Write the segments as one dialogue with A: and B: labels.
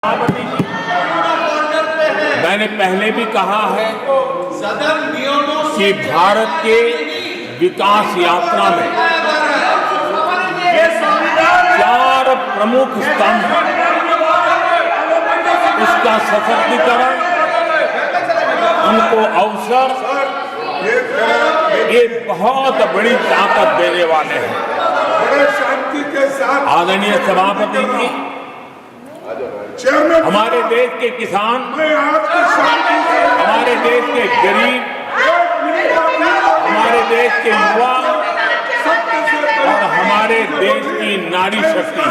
A: सभापति जी, मैंने पहले भी कहा है कि भारत के विकास यात्रा में 4 प्रमुख स्तंभ, उसका सशक्तिकरण, उनको अवसर, ये बहुत बड़ी ताकत देने वाले हैं। आदरणीय सभापति जी, हमारे देश के किसान, हमारे देश के गरीब, हमारे देश के युवा और हमारे देश की नारी शक्ति,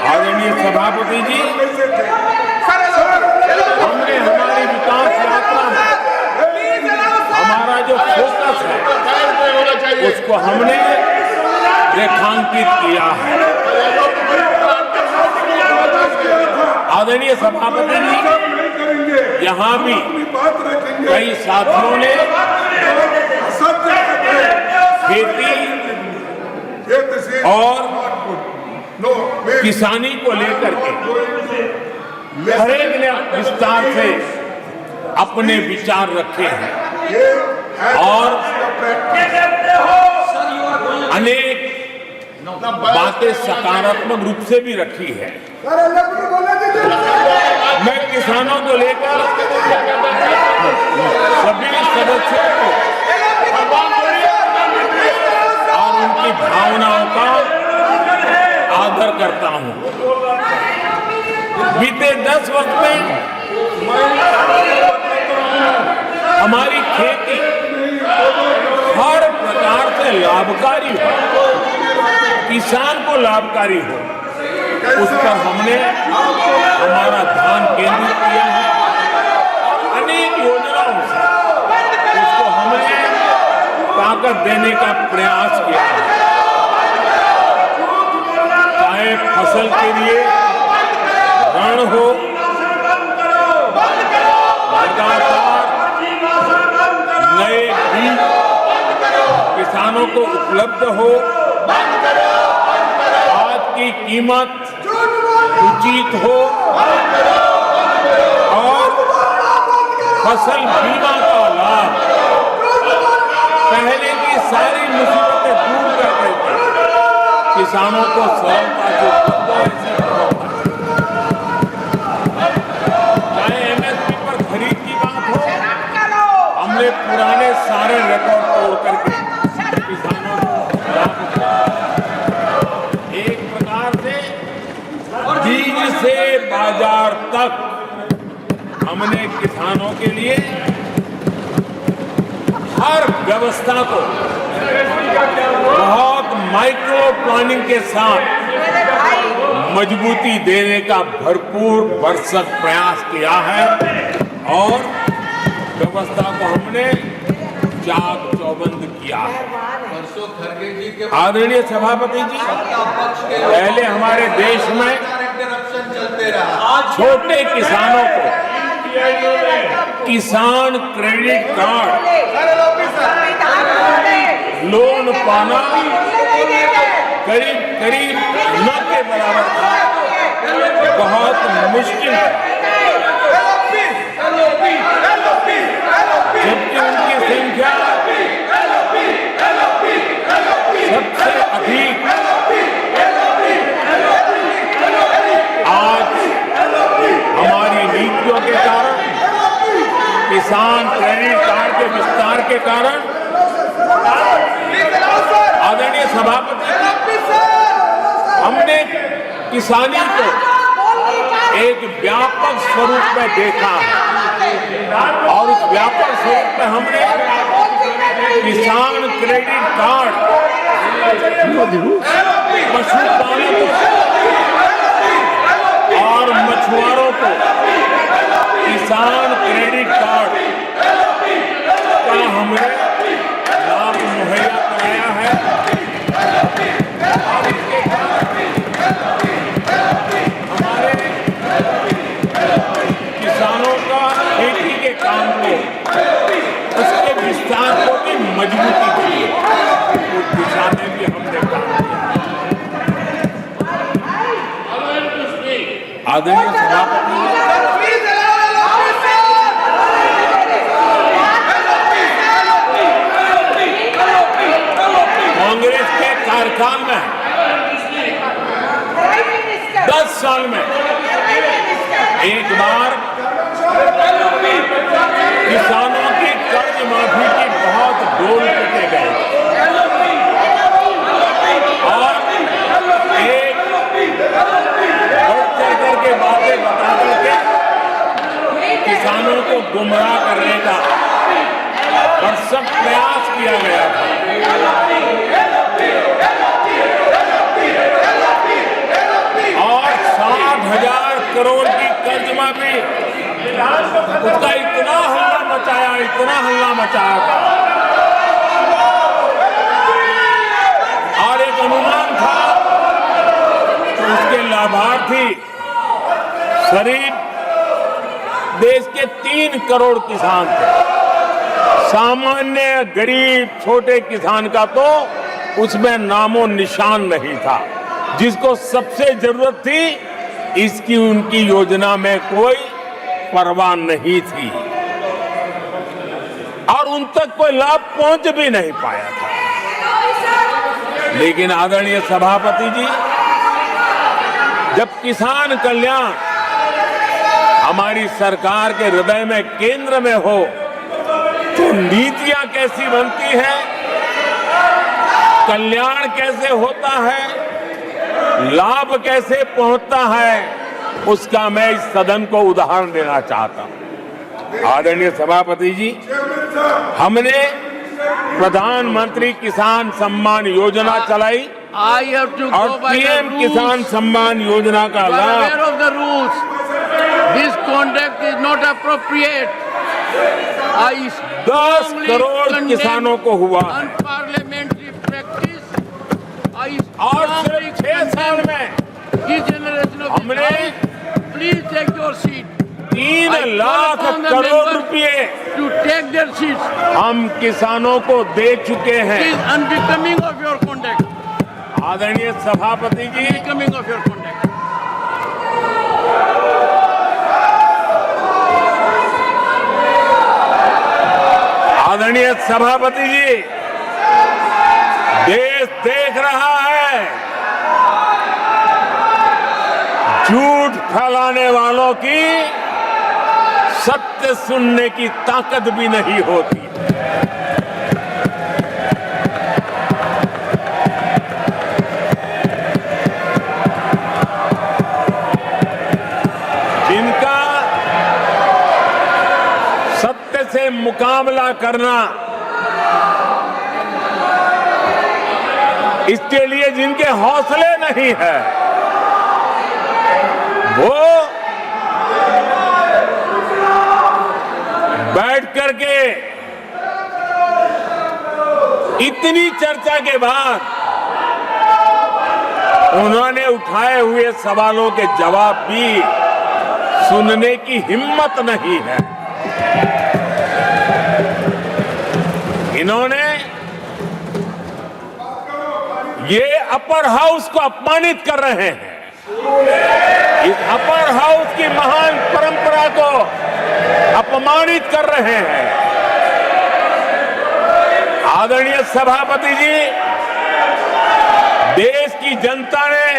A: आदरणीय सभापति जी, हमने हमारी विकास यात्रा में हमारा जो फोकस है उसको हमने रेखांकित किया है। आदरणीय सभापति जी, यहाँ भी कई साथियों ने खेती और किसानी को लेकर के हर एक ने विस्तार से अपने विचार रखे हैं और अनेक बातें सकारात्मक रूप से भी रखी है। मैं किसानों को लेकर सभी सदस्यों को और उनकी भावनाओं का आदर करता हूं। बीते 10 वर्ष में हमारी खेती हर प्रकार से लाभकारी हो, किसान को लाभकारी हो, उस पर हमने हमारा ध्यान केंद्रित किया है। अनेक योजनाओं से उसको हमने ताकत देने का प्रयास किया है। चाहे फसल के लिए ऋण हो, लगातार नए बीज किसानों को उपलब्ध हो, आज की कीमत उचित हो और फसल बीमा का लाभ पहले की सारी मुसीबतें दूर कर देते किसानों को सरलता से उपलब्ध हो। चाहे एमएसपी पर खरीद की बात हो, हमने पुराने सारे रिकॉर्ड तोड़ करके किसानों को लाभ एक प्रकार से बीज से बाजार तक हमने किसानों के लिए हर व्यवस्था को बहुत माइक्रो प्लानिंग के साथ मजबूती देने का भरपूर भरसक प्रयास किया है और व्यवस्था को हमने चाक चौबंद किया है। आदरणीय सभापति जी, पहले हमारे देश में छोटे किसानों को किसान क्रेडिट कार्ड लोन पाना करीब करीब न के बराबर था, बहुत मुश्किल है। जबकि उनकी संख्या सबसे अधिक आज हमारी नीतियों के कारण, किसान क्रेडिट कार्ड के विस्तार के कारण, आदरणीय सभापति, हमने किसानी को एक व्यापक स्वरूप में देखा और उस व्यापक स्वरूप में हमने किसान क्रेडिट कार्ड पशुपालकों और मछुआरों को किसान क्रेडिट कार्ड का हमने लाभ मुहैया कराया है। और इसके हमारे किसानों का खेती के काम को, उसके विस्तार को भी मजबूती दी है। उस दिशा में भी हमने काम किया। आदरणीय सभापति कांग्रेस के कार्यकाल में 10 साल में एक बार किसानों की कर्ज माफी की बहुत डोल पिटे गए और एक बढ़ चढ़ करके बातें बता करके किसानों को गुमराह करने का भरसक प्रयास किया गया था। और 60,000 करोड़ की कर्ज माफी, उसका इतना हल्ला मचाया था और एक अनुमान था कि उसके लाभार्थी करीब देश के 3 करोड़ किसान थे। सामान्य गरीब छोटे किसान का तो उसमें नामो निशान नहीं था। जिसको सबसे जरूरत थी इसकी उनकी योजना में कोई परवाह नहीं थी और उन तक कोई लाभ पहुंच भी नहीं पाया था। लेकिन आदरणीय सभापति जी, जब किसान कल्याण हमारी सरकार के हृदय में केंद्र में हो तो नीतियां कैसी बनती है, कल्याण कैसे होता है, लाभ कैसे पहुंचता है, उसका मैं इस सदन को उदाहरण देना चाहता हूं। आदरणीय सभापति जी, हमने प्रधानमंत्री किसान सम्मान योजना चलाई और पीएम किसान सम्मान योजना का लाभ।
B: This conduct is not appropriate.
A: 10 crore किसानों को हुआ
B: Unparliamentary practice.
A: और सिर्फ 6 साल में हमने
B: Please take your seat.
A: 3 lakh crore रुपए
B: To take their seats.
A: हम किसानों को दे चुके
B: It
A: हैं।
B: is unbecoming of your conduct.
A: आदरणीय सभापति जी,
B: Unbecoming of your conduct.
A: आदरणीय सभापति जी, देश देख रहा है झूठ फैलाने वालों की सत्य सुनने की ताकत भी नहीं होती। जिनका सत्य से मुकाबला करना, इसके लिए जिनके हौसले नहीं है, वो बैठ करके इतनी चर्चा के बाद उन्होंने उठाए हुए सवालों के जवाब भी सुनने की हिम्मत नहीं है। इन्होंने ये अपर हाउस को अपमानित कर रहे हैं। इस अपर हाउस की महान परंपरा को अपमानित कर रहे हैं। आदरणीय सभापति जी, देश की जनता ने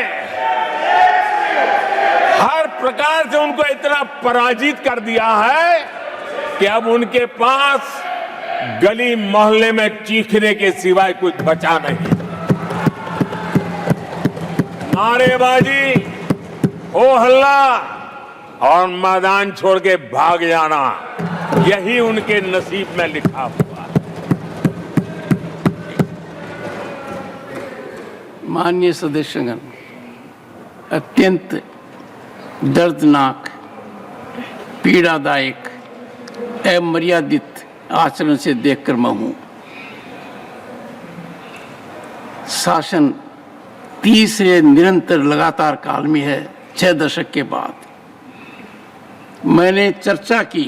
A: हर प्रकार से उनको इतना पराजित कर दिया है कि अब उनके पास गली मोहल्ले में चीखने के सिवाय कुछ बचा नहीं। नारेबाजी, हो हल्ला और मैदान छोड़ के भाग जाना, यही उनके नसीब में लिखा हुआ है।
B: माननीय सदस्यगण, अत्यंत दर्दनाक, पीड़ादायक, अमर्यादित आचरण से देखकर मैं हूं। शासन तीसरे निरंतर लगातार काल में है। 6 दशक के बाद मैंने चर्चा की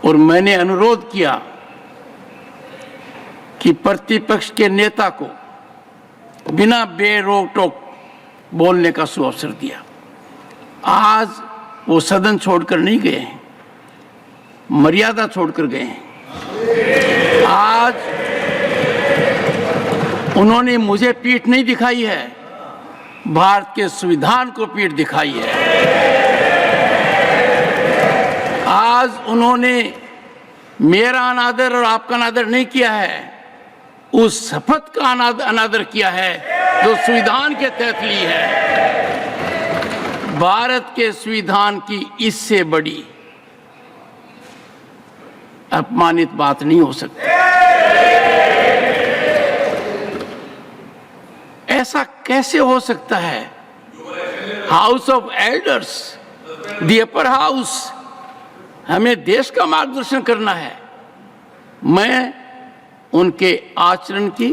B: और मैंने अनुरोध किया कि प्रतिपक्ष के नेता को बिना बेरोक टोक बोलने का सुअवसर दिया। आज वो सदन छोड़कर नहीं गए, मर्यादा छोड़कर गए हैं। आज उन्होंने मुझे पीठ नहीं दिखाई है, भारत के संविधान को पीठ दिखाई है। आज उन्होंने मेरा अनादर और आपका अनादर नहीं किया है, उस शपथ का अनादर किया है जो संविधान के तहत ली है। भारत के संविधान की इससे बड़ी अपमानित बात नहीं हो सकती। ऐसा कैसे हो सकता है? House of elders, the upper house, हमें देश का मार्गदर्शन करना है। मैं उनके आचरण की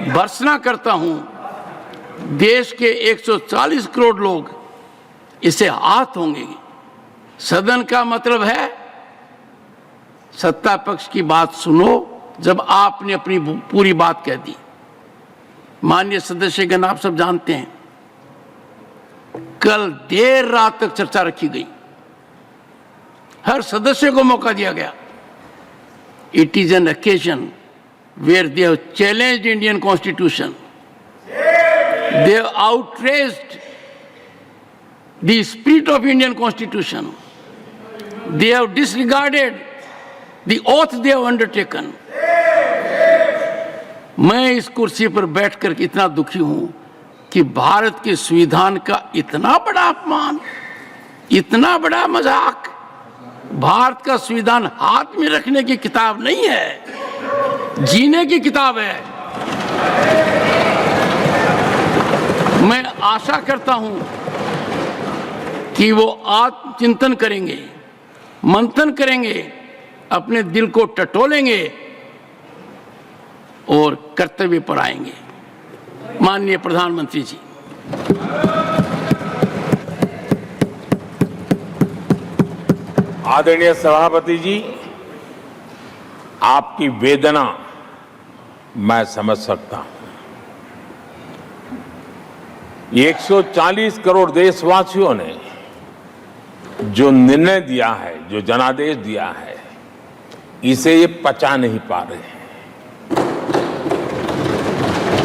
B: भर्त्सना करता हूं। देश के 140 करोड़ लोग इसे हाथ होंगे। सदन का मतलब है सत्ता पक्ष की बात सुनो जब आपने अपनी पूरी बात कह दी। माननीय सदस्यगण, आप सब जानते हैं कल देर रात तक चर्चा रखी गई, हर सदस्य को मौका दिया गया। It is an occasion where they have challenged Indian Constitution, they have outraged the spirit of Indian Constitution, they have disregarded the oath they have undertaken. मैं इस कुर्सी पर बैठकर इतना दुखी हूं कि भारत के संविधान का इतना बड़ा अपमान, इतना बड़ा मजाक। भारत का संविधान हाथ में रखने की किताब नहीं है, जीने की किताब है। मैं आशा करता हूं कि वो आत्मचिंतन करेंगे, मंथन करेंगे, अपने दिल को टटोलेंगे और कर्तव्य पर आएंगे। माननीय प्रधानमंत्री जी,
A: आदरणीय सभापति जी, आपकी वेदना मैं समझ सकता हूं। 140 करोड़ देशवासियों ने जो निर्णय दिया है, जो जनादेश दिया है, इसे ये पचा नहीं पा रहे हैं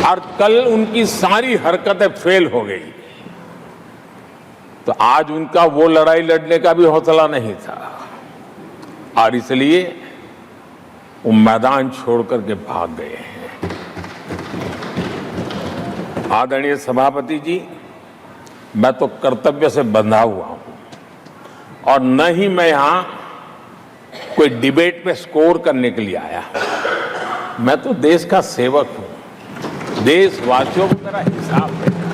A: और कल उनकी सारी हरकतें फेल हो गई। तो आज उनका वो लड़ाई लड़ने का भी हौसला नहीं था और इसलिए वो मैदान छोड़ करके भाग गए हैं। आदरणीय सभापति जी, मैं तो कर्तव्य से बंधा हुआ हूं और न ही मैं यहां कोई डिबेट में स्कोर करने के लिए आया हूं। मैं तो देश का सेवक हूं, देशवासियों को मेरा हिसाब देना है,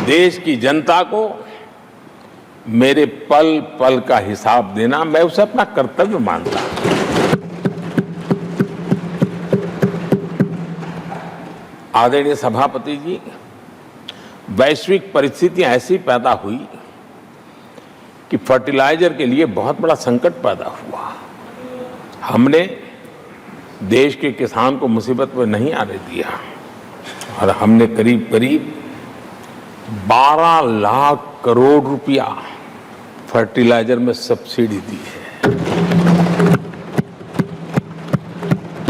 A: देश की जनता को मेरे पल पल का हिसाब देना, मैं उसे अपना कर्तव्य मानता हूं। आदरणीय सभापति जी, वैश्विक परिस्थितियां ऐसी पैदा हुई कि फर्टिलाइजर के लिए बहुत बड़ा संकट पैदा हुआ। हमने देश के किसान को मुसीबत में नहीं आने दिया और हमने करीब करीब 12 लाख करोड़ रुपया फर्टिलाइजर में सब्सिडी दी है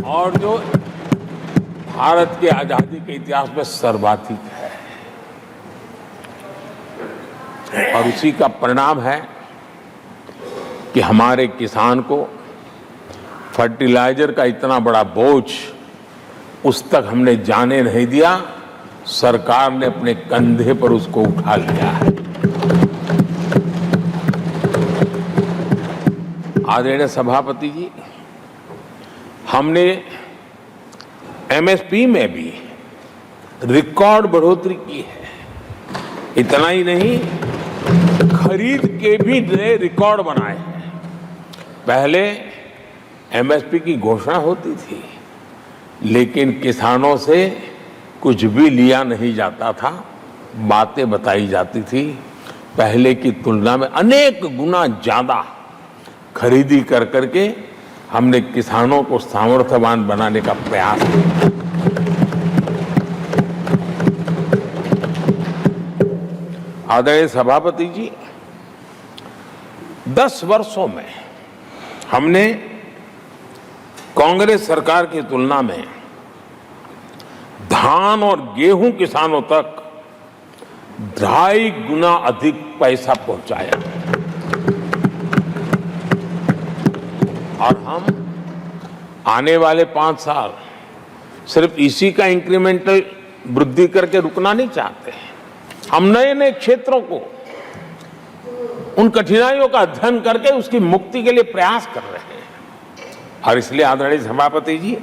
A: और जो भारत के आजादी के इतिहास में सर्वाधिक है। और उसी का परिणाम है कि हमारे किसान को फर्टिलाइजर का इतना बड़ा बोझ उस तक हमने जाने नहीं दिया, सरकार ने अपने कंधे पर उसको उठा लिया है। आदरणीय सभापति जी, हमने एमएसपी में भी रिकॉर्ड बढ़ोतरी की है। इतना ही नहीं, खरीद के भी नए रिकॉर्ड बनाए हैं। पहले एमएसपी की घोषणा होती थी लेकिन किसानों से कुछ भी लिया नहीं जाता था, बातें बताई जाती थी। पहले की तुलना में अनेक गुना ज्यादा खरीदी कर करके हमने किसानों को सामर्थ्यवान बनाने का प्रयास किया। आदरणीय सभापति जी, 10 वर्षों में हमने कांग्रेस सरकार की तुलना में धान और गेहूं किसानों तक 2.5 गुना अधिक पैसा पहुंचाया और हम आने वाले 5 साल सिर्फ इसी का इंक्रीमेंटल वृद्धि करके रुकना नहीं चाहते। हम नए नए क्षेत्रों को, उन कठिनाइयों का अध्ययन करके उसकी मुक्ति के लिए प्रयास कर रहे हैं। और इसलिए आदरणीय सभापति जी,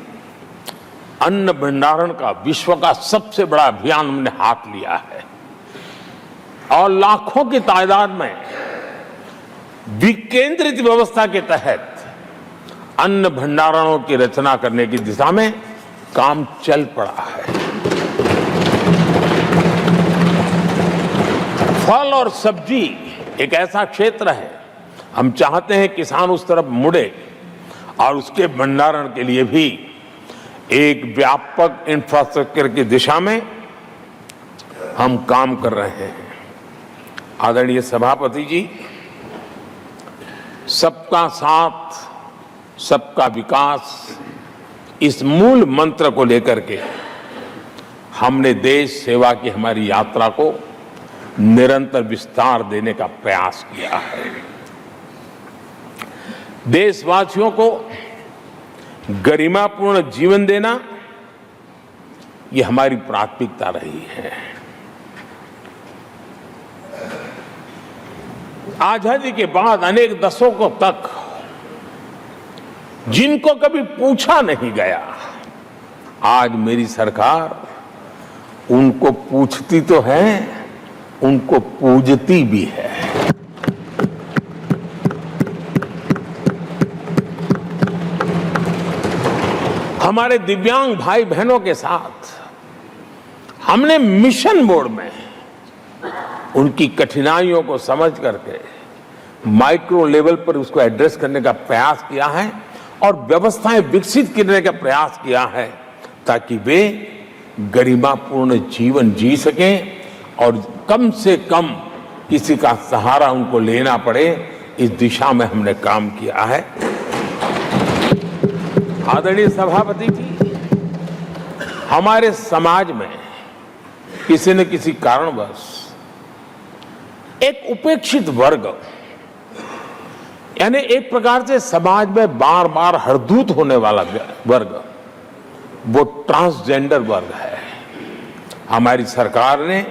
A: अन्न भंडारण का विश्व का सबसे बड़ा अभियान हमने हाथ लिया है और लाखों की तादाद में विकेंद्रित व्यवस्था के तहत अन्न भंडारणों की रचना करने की दिशा में काम चल पड़ा है। फल और सब्जी एक ऐसा क्षेत्र है, हम चाहते हैं किसान उस तरफ मुड़े और उसके भंडारण के लिए भी एक व्यापक इंफ्रास्ट्रक्चर की दिशा में हम काम कर रहे हैं। आदरणीय सभापति जी, सबका साथ सबका विकास, इस मूल मंत्र को लेकर के हमने देश सेवा की हमारी यात्रा को निरंतर विस्तार देने का प्रयास किया है। देशवासियों को गरिमापूर्ण जीवन देना, ये हमारी प्राथमिकता रही है। आजादी के बाद अनेक दशकों तक जिनको कभी पूछा नहीं गया, आज मेरी सरकार उनको पूछती तो है, उनको पूजती भी है। हमारे दिव्यांग भाई बहनों के साथ हमने मिशन मोड में उनकी कठिनाइयों को समझ करके माइक्रो लेवल पर उसको एड्रेस करने का प्रयास किया है और व्यवस्थाएं विकसित करने का प्रयास किया है ताकि वे गरिमापूर्ण जीवन जी सकें और कम से कम किसी का सहारा उनको लेना पड़े, इस दिशा में हमने काम किया है। आदरणीय सभापति जी, हमारे समाज में किसी न किसी कारणवश एक उपेक्षित वर्ग, यानी एक प्रकार से समाज में बार बार हरदूत होने वाला वर्ग, वो ट्रांसजेंडर वर्ग है। हमारी सरकार ने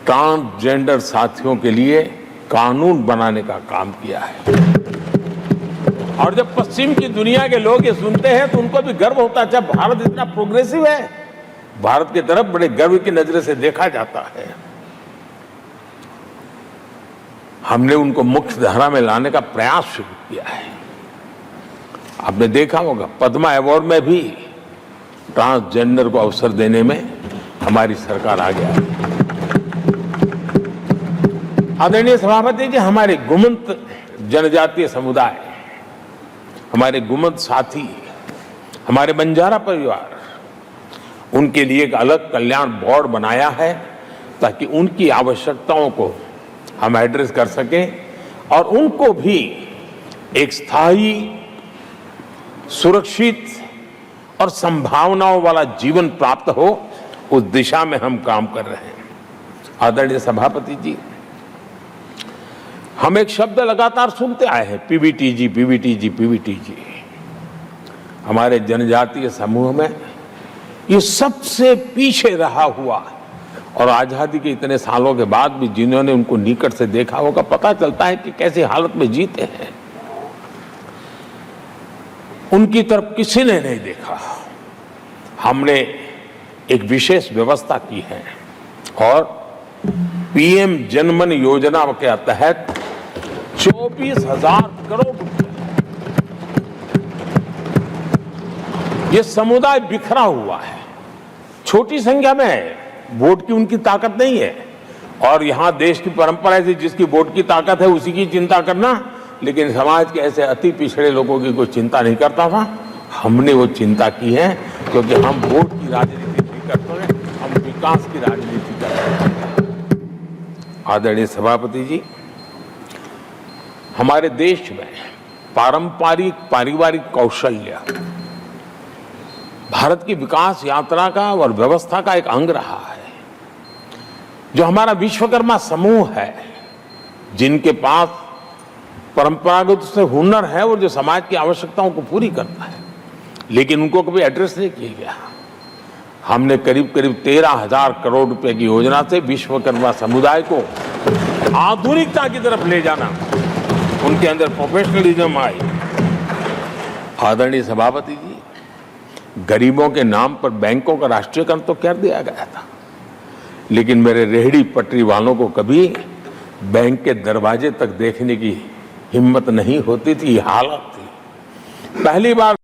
A: ट्रांसजेंडर साथियों के लिए कानून बनाने का काम किया है और जब पश्चिम की दुनिया के लोग ये सुनते हैं तो उनको भी गर्व होता है। जब भारत इतना प्रोग्रेसिव है, भारत की तरफ बड़े गर्व की नजर से देखा जाता है। हमने उनको मुख्य धारा में लाने का प्रयास शुरू किया है। आपने देखा होगा पद्मा अवार्ड में भी ट्रांसजेंडर को अवसर देने में हमारी सरकार आगे आई है। आदरणीय सभापति जी, हमारे गुमंत जनजातीय समुदाय, हमारे गुमंत साथी, हमारे बंजारा परिवार, उनके लिए एक अलग कल्याण बोर्ड बनाया है ताकि उनकी आवश्यकताओं को हम एड्रेस कर सकें और उनको भी एक स्थायी, सुरक्षित और संभावनाओं वाला जीवन प्राप्त हो, उस दिशा में हम काम कर रहे हैं। आदरणीय सभापति जी, हम एक शब्द लगातार सुनते आए हैं, पीबीटीजी, पीबीटीजी, पीबीटीजी। हमारे जनजातीय समूह में ये सबसे पीछे रहा हुआ और आजादी के इतने सालों के बाद भी जिन्होंने उनको निकट से देखा होगा, पता चलता है कि कैसी हालत में जीते हैं। उनकी तरफ किसी ने नहीं देखा। हमने एक विशेष व्यवस्था की है और पीएम जनमन योजना के तहत 24,000 करोड़ रुपए, ये समुदाय बिखरा हुआ है, छोटी संख्या में है, वोट की उनकी ताकत नहीं है और यहां देश की परंपरा है जिसकी वोट की ताकत है उसी की चिंता करना, लेकिन समाज के ऐसे अति पिछड़े लोगों की कोई चिंता नहीं करता था। हमने वो चिंता की है क्योंकि हम वोट की राजनीति नहीं करते हैं, हम विकास की राजनीति करते हैं। आदरणीय सभापति जी, हमारे देश में पारंपरिक पारिवारिक कौशल्य भारत की विकास यात्रा का और व्यवस्था का एक अंग रहा है। जो हमारा विश्वकर्मा समूह है, जिनके पास परंपरागत से हुनर है और जो समाज की आवश्यकताओं को पूरी करता है, लेकिन उनको कभी एड्रेस नहीं किया गया। हमने करीब करीब 13,000 करोड़ रुपए की योजना से विश्वकर्मा समुदाय को आधुनिकता की तरफ ले जाना, उनके अंदर प्रोफेशनलिज्म आई। आदरणीय सभापति जी, गरीबों के नाम पर बैंकों का राष्ट्रीयकरण तो कर दिया गया था, लेकिन मेरे रेहड़ी पटरी वालों को कभी बैंक के दरवाजे तक देखने की हिम्मत नहीं होती थी, हालत थी। पहली बार